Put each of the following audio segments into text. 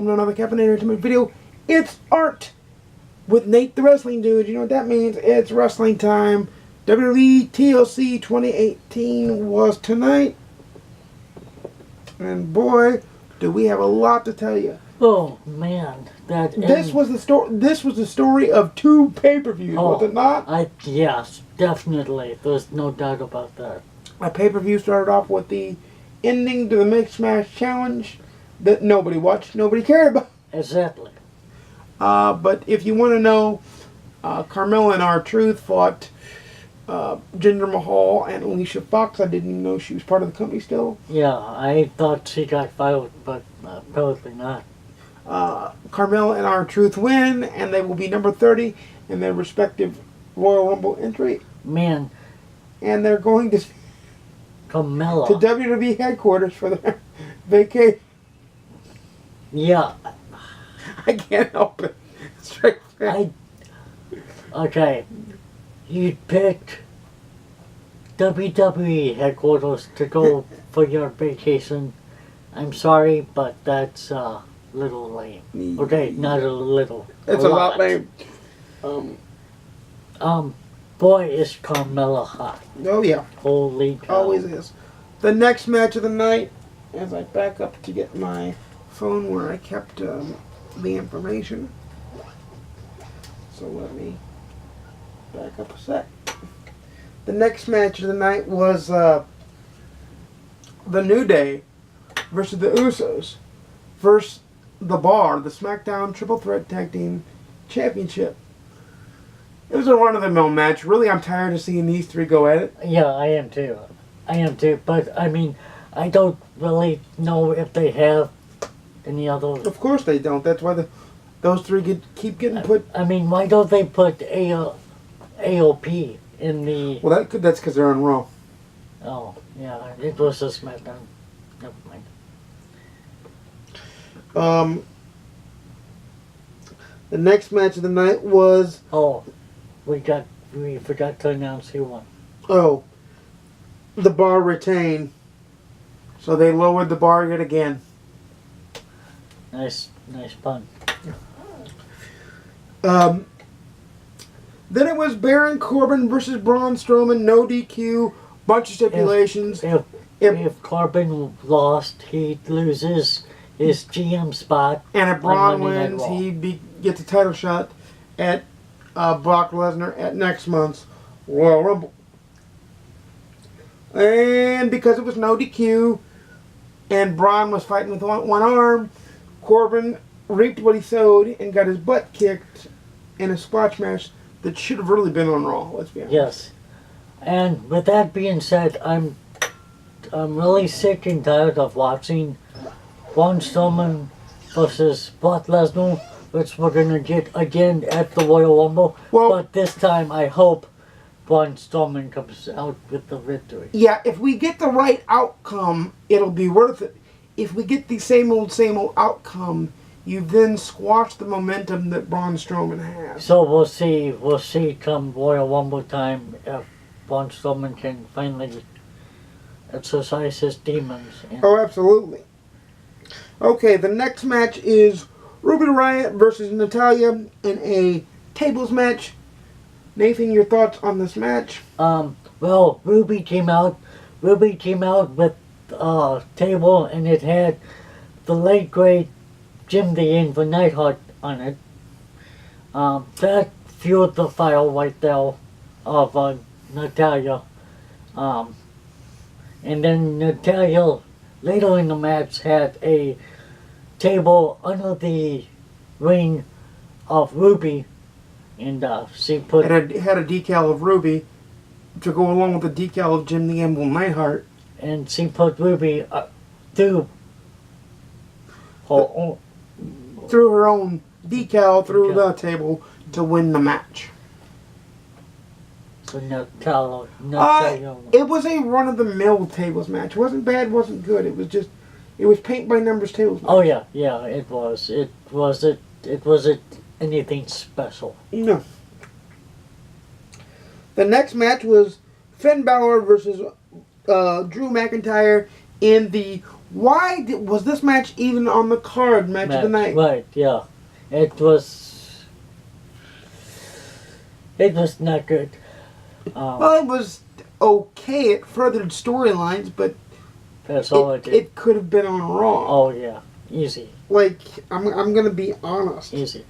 to another Caffeinated Entertainment video. It's Art with Nate the Wrestling Dude. You know what that means? It's wrestling time. WWE TLC 2018 was tonight. And boy, do we have a lot to tell you. Oh man, this was the story of two pay-per-views, was it not? Yes, definitely. There's no doubt about that. A pay-per-view started off with the ending to the Mixed Match Challenge that nobody watched, nobody cared about. Exactly. But if you want to know, Carmella and R-Truth fought Jinder Mahal and Alicia Fox. I didn't even know she was part of the company still. Yeah, I thought she got fired, but apparently not. Carmella and R-Truth win, and they will be number 30 in their respective Royal Rumble entry. Man. And they're going to Carmella. to WWE headquarters for their vacation. Yeah. I can't help it. Straight. Okay. You picked WWE headquarters to go for your vacation. I'm sorry, but that's a little lame. Okay, not a little. It's a lot lame. Boy, is Carmella hot. Oh yeah. Holy cow. Always is. The next match of the night, as I back up to get my phone where I kept the information. So let me back up a sec. The next match of the night was The New Day versus the Usos versus The Bar, the SmackDown Triple Threat Tag Team Championship. It was a run-of-the-mill match. Really, I'm tired of seeing these three go at it. Yeah, I am too. But, I mean, I don't really know if they have any other... Of course they don't. That's why those three keep getting put... I mean, why don't they put AOP in the... Well, that's because they're on Raw. Oh, yeah. It was a SmackDown. Never mind. The next match of the night was... Oh, we forgot to announce who won. Oh. The Bar retained. So they lowered the bar yet again. Nice pun. Then it was Baron Corbin versus Braun Strowman, no DQ, bunch of stipulations. If Corbin lost, he loses his GM spot. And if Braun wins, he gets a title shot at Brock Lesnar at next month's Royal Rumble. And because it was no DQ, and Braun was fighting with one arm, Corbin reaped what he sowed and got his butt kicked in a squash match that should have really been on Raw, let's be honest. Yes. And with that being said, I'm really sick and tired of watching Braun Strowman versus Brock Lesnar, which we're going to get again at the Royal Rumble. Well, but this time I hope Braun Strowman comes out with the victory. Yeah, if we get the right outcome, it'll be worth it. If we get the same old outcome, you then squash the momentum that Braun Strowman has. So we'll see come Royal Rumble time if Braun Strowman can finally exercise his demons. Oh, absolutely. Okay, the next match is Ruby Riott versus Natalya in a tables match. Nathan, your thoughts on this match? Well, Ruby came out with a table, and it had the late great Jim the Anvil Neidhart on it. That fueled the fire right there of Natalya. And then Natalya later in the match had a table under the ring of Ruby, and she put... It had a decal of Ruby to go along with the decal of Jim the Anvil Neidhart. And she put Ruby through her own decal through the table to win the match. So Natalya. It was a run-of-the-mill tables match. It wasn't bad, wasn't good. It was paint by numbers tables match. Oh yeah, it was. It wasn't anything special. No. The next match was Finn Balor versus Drew McIntyre in the was this match even on the card match of the night? Right, yeah. It was not good. Well, it was okay. It furthered storylines, but That's all it did. it could have been on Raw. Oh yeah, easy. Like, I'm gonna be honest. Easy.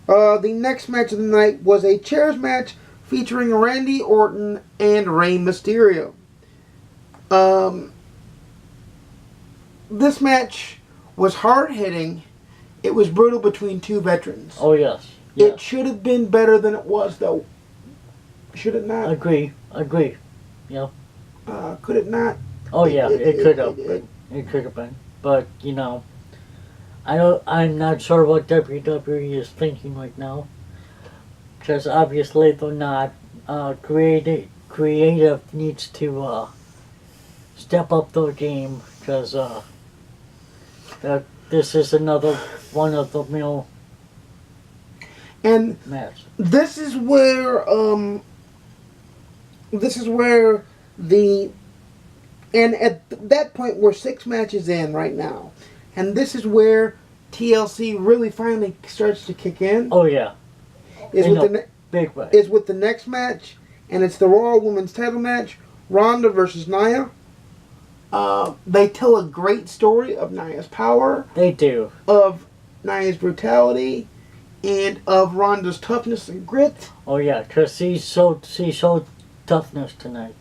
The next match of the night was a chairs match featuring Randy Orton and Rey Mysterio. This match was hard hitting. It was brutal between two veterans. Oh yes. Yeah. It should have been better than it was, though. Should it not? Agree. Yeah. Could it not? Oh yeah, it could have been. It could have been. But I'm not sure what WWE is thinking right now, because obviously they're not. Creative needs to step up their game, because that this is another one of the mill And match. this is where and at that point we're 6 matches in right now, and this is where TLC really finally starts to kick in. Oh yeah, Is in with a the big way. is with the next match, and it's the Raw Women's Title match, Ronda versus Nia. They tell a great story of Nia's power, They do. of Nia's brutality, and of Ronda's toughness and grit. Oh yeah, because she showed toughness tonight.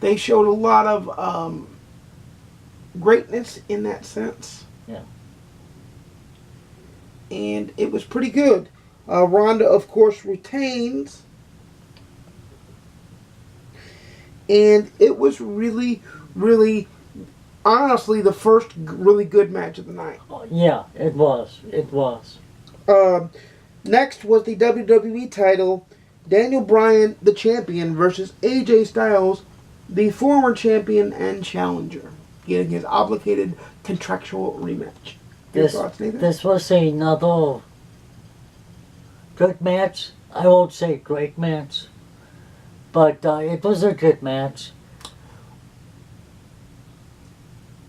They showed a lot of greatness in that sense. Yeah. And it was pretty good. Ronda, of course, retains. And it was really, really, honestly, the first really good match of the night. Oh, yeah, it was. It was. Next was the WWE title. Daniel Bryan, the champion, versus AJ Styles, the former champion and challenger, getting his obligated contractual rematch. Your thoughts, Nathan? This was another good match. I won't say great match, but it was a good match.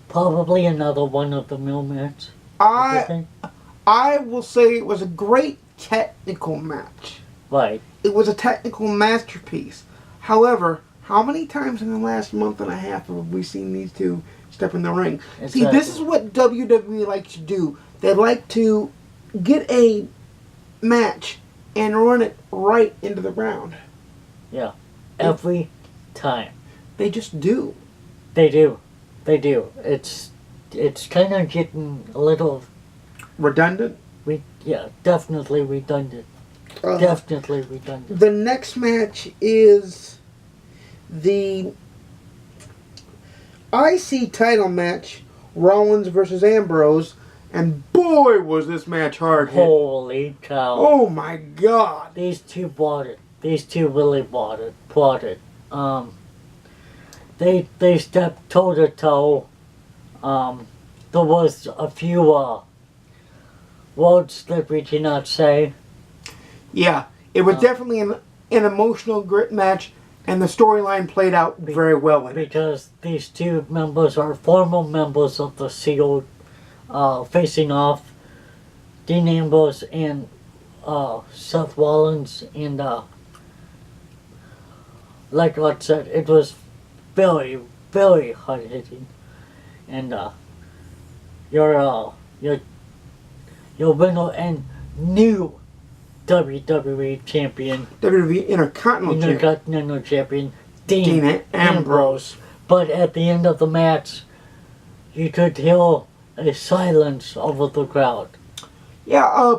Probably another one of the mill match. I will say it was a great technical match. Right. It was a technical masterpiece. However, how many times in the last month and a half have we seen these two step in the ring? Exactly. See, this is what WWE likes to do. They like to get a match and run it right into the ground. Yeah. Every time. They just do. They do. They do. It's kind of getting a little... Redundant? Yeah, definitely redundant. Definitely redundant. The next match is the IC title match, Rollins versus Ambrose, and boy was this match hard hit. Holy cow. Oh my god. These two bought it. These two really bought it. They stepped toe to toe. There was a few words that we cannot say. Yeah, it was definitely an emotional grit match, and the storyline played out very well in it. Because these two members are former members of the Shield, facing off Dean Ambrose and Seth Rollins, and like I said, it was very, very hard hitting, and your winner and new WWE champion, WWE Intercontinental champion, Dean Ambrose. Ambrose. But at the end of the match, you could hear a silence over the crowd. Yeah,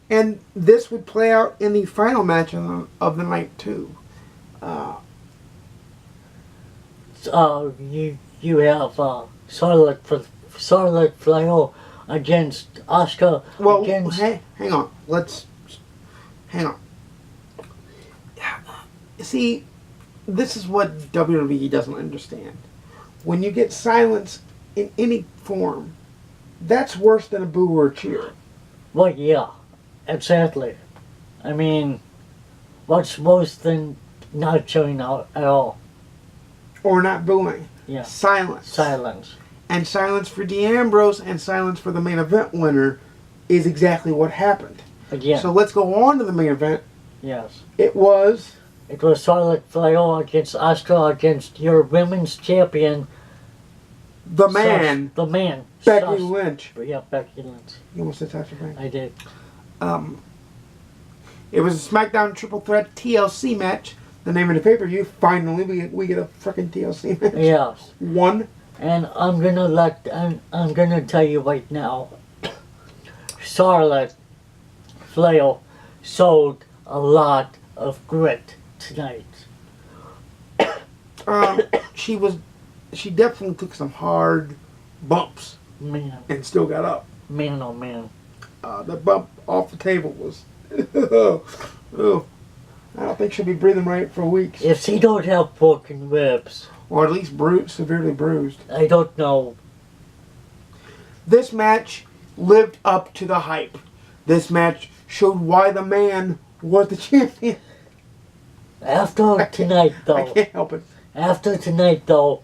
and this would play out in the final match of the night too. You have Charlotte Flair against Asuka. Well, against... hang on. Hang on. See, this is what WWE doesn't understand. When you get silence in any form, that's worse than a boo or a cheer. Well, yeah, exactly. I mean, what's worse than not showing out at all? or not booing. Yeah. Silence. Silence. And silence for Dean Ambrose and silence for the main event winner is exactly what happened. Again. So let's go on to the main event. Yes. It was Charlotte Flair against Asuka against your women's champion. the man, Becky Sus- Lynch. Yeah, Becky Lynch. You almost said Sasha Banks. I did. It was a SmackDown Triple Threat TLC match. The name of the pay-per-view. Finally, we get a freaking TLC match. Yes. One. And I'm gonna tell you right now, Charlotte Flair showed a lot of grit tonight. She definitely took some hard bumps. Man. And still got up. Man, oh man. The bump off the table was... oh, I don't think she'll be breathing right for weeks. If she don't have broken ribs... Or at least severely bruised. I don't know. This match lived up to the hype. This match showed why the man was the champion. After tonight, though... I can't help it. After tonight, though,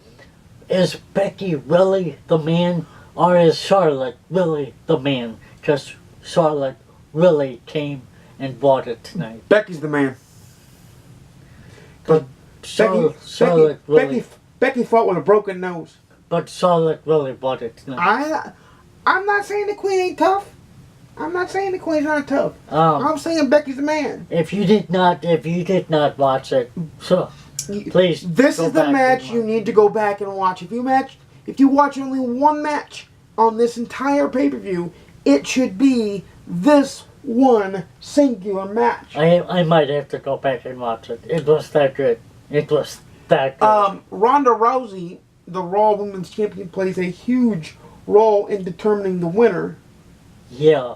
is Becky really the man? Or is Charlotte really the man? Because Charlotte really came and bought it tonight. Becky's the man. But Charlotte really... Becky fought with a broken nose. But Charlotte really bought it tonight. I'm not saying the Queen ain't tough. I'm not saying the Queen's not tough. I'm saying Becky's the man. If you did not watch it, so please. This is the match you need to go back and watch. If you watch only one match on this entire pay-per-view, it should be this one singular match. I might have to go back and watch it. It was that good. It was that good. Ronda Rousey, the Raw Women's Champion, plays a huge role in determining the winner. Yeah,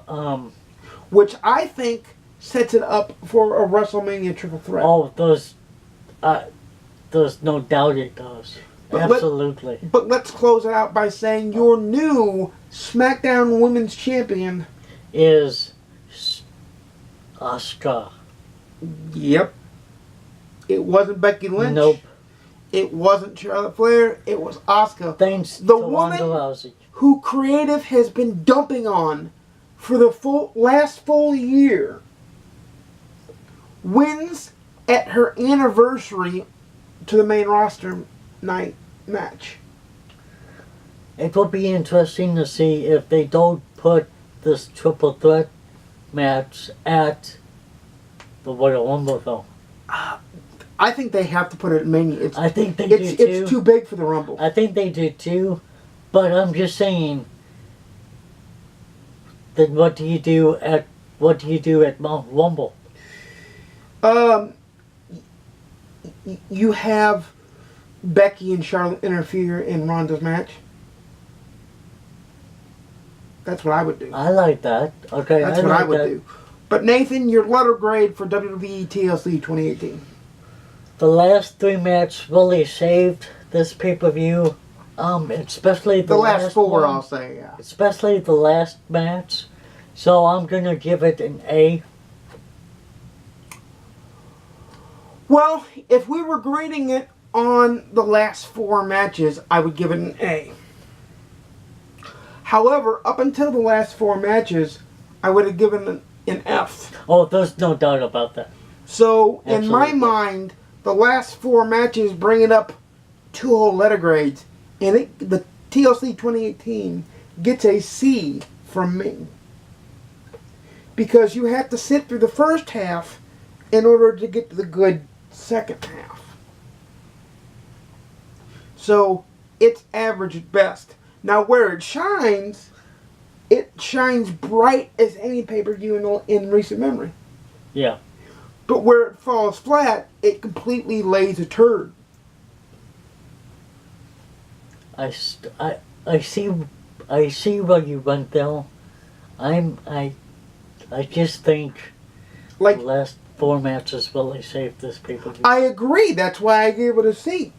which I think sets it up for a WrestleMania triple threat. Oh, there's no doubt it does. Absolutely. But let's close it out by saying your new SmackDown Women's Champion is Asuka. Yep. It wasn't Becky Lynch. Nope. It wasn't Charlotte Flair. It was Asuka. Thanks the to woman Ronda Rousey, who creative has been dumping on for the last full year, wins at her anniversary to the main roster night match. It will be interesting to see if they don't put this triple threat match at the Royal Rumble, though. I think they have to put it in Mania. I think they do too. It's too big for the Rumble. I think they do too, but I'm just saying. Then what do you do at Mount Rumble? You have Becky and Charlotte interfere in Ronda's match. That's what I would do. I like that. Okay, that's what I would do. But Nathan, your letter grade for WWE TLC 2018. The last three matches really saved this pay-per-view. Especially the last four, one, I'll say, yeah. Especially the last match. So I'm gonna give it an A. Well, if we were grading it on the last four matches, I would give it an A. However, up until the last four matches, I would have given an F. Oh, there's no doubt about that. So, Absolutely. in my mind, the last four matches bring it up 2 whole letter grades. And the TLC 2018 gets a C from me. Because you have to sit through the first half in order to get to the good second half. So, it's average at best. Now, where it shines bright as any pay-per-view in recent memory. Yeah. But where it falls flat, it completely lays a turd. I see where you went there. I just think the last four matches really saved this pay-per-view. I agree. That's why I gave it a C.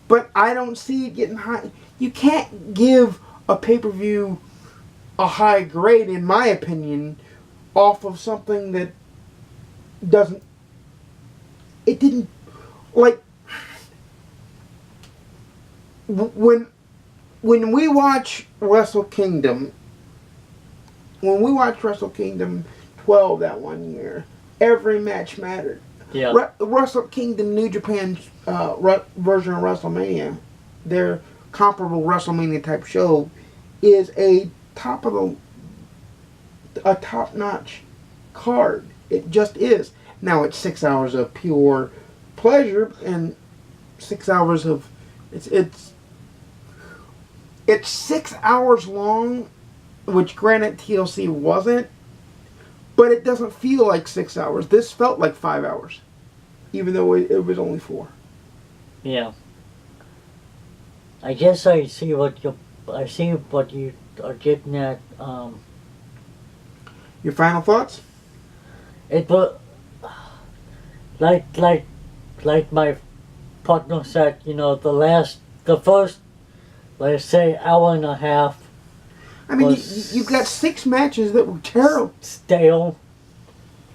But I don't see it getting high. You can't give a pay-per-view a high grade, in my opinion, off of something that doesn't... It didn't... Like, when we watch Wrestle Kingdom, 12 that one year, every match mattered. Yeah. Wrestle Kingdom New Japan version of WrestleMania, their comparable WrestleMania type show, is a top notch card. It just is. Now it's 6 hours of pure pleasure and 6 hours of it's 6 hours long, which granted TLC wasn't, but it doesn't feel like 6 hours. This felt like 5 hours, even though it was only 4. Yeah. I guess I see what you are getting at. Your final thoughts? It was like my partner said. The first, let's say, hour and a half. I mean, you've got 6 matches that were terrible. Stale.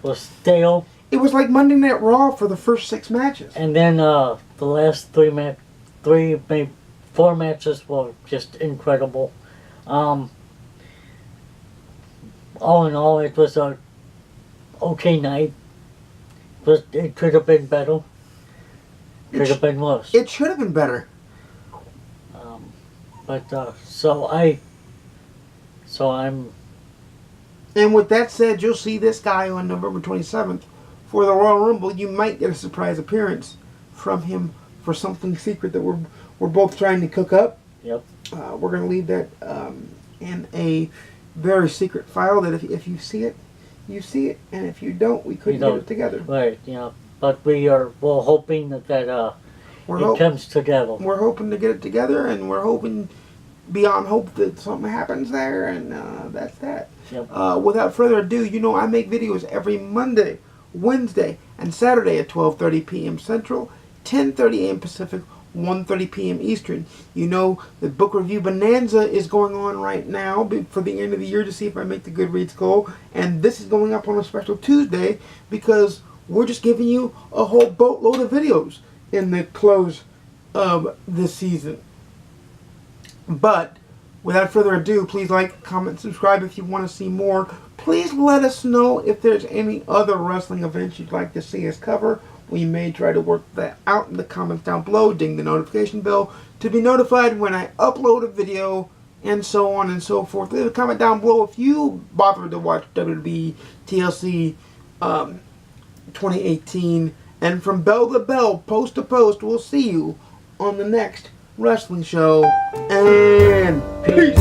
It was like Monday Night Raw for the first 6 matches. And then the last maybe 4 matches were just incredible. All in all, it was a okay night. It could have been better. Could have been worse. It should have been better. So I'm. And with that said, you'll see this guy on November 27th for the Royal Rumble. You might get a surprise appearance from him for something secret that we're both trying to cook up. Yep. We're going to leave that in a very secret file that if you see it, you see it, and if you don't, we couldn't get it together. Right. Yeah. But we're hoping that it comes together. We're hoping to get it together, and we're hoping beyond hope that something happens there, and that's that. Yep. Without further ado, I make videos every Monday, Wednesday, and Saturday at 12:30 p.m. Central, 10:30 a.m. Pacific, 1:30 p.m. Eastern. The book review bonanza is going on right now for the end of the year to see if I make the Goodreads goal, and this is going up on a special Tuesday because we're just giving you a whole boatload of videos in the close of this season. But without further ado, please like, comment, subscribe if you want to see more. Please let us know if there's any other wrestling events you'd like to see us cover. We may try to work that out in the comments down below. Ding the notification bell to be notified when I upload a video, and so on and so forth. Leave a comment down below if you bothered to watch WWE TLC 2018. And from bell to bell, post to post, we'll see you on the next wrestling show. And peace.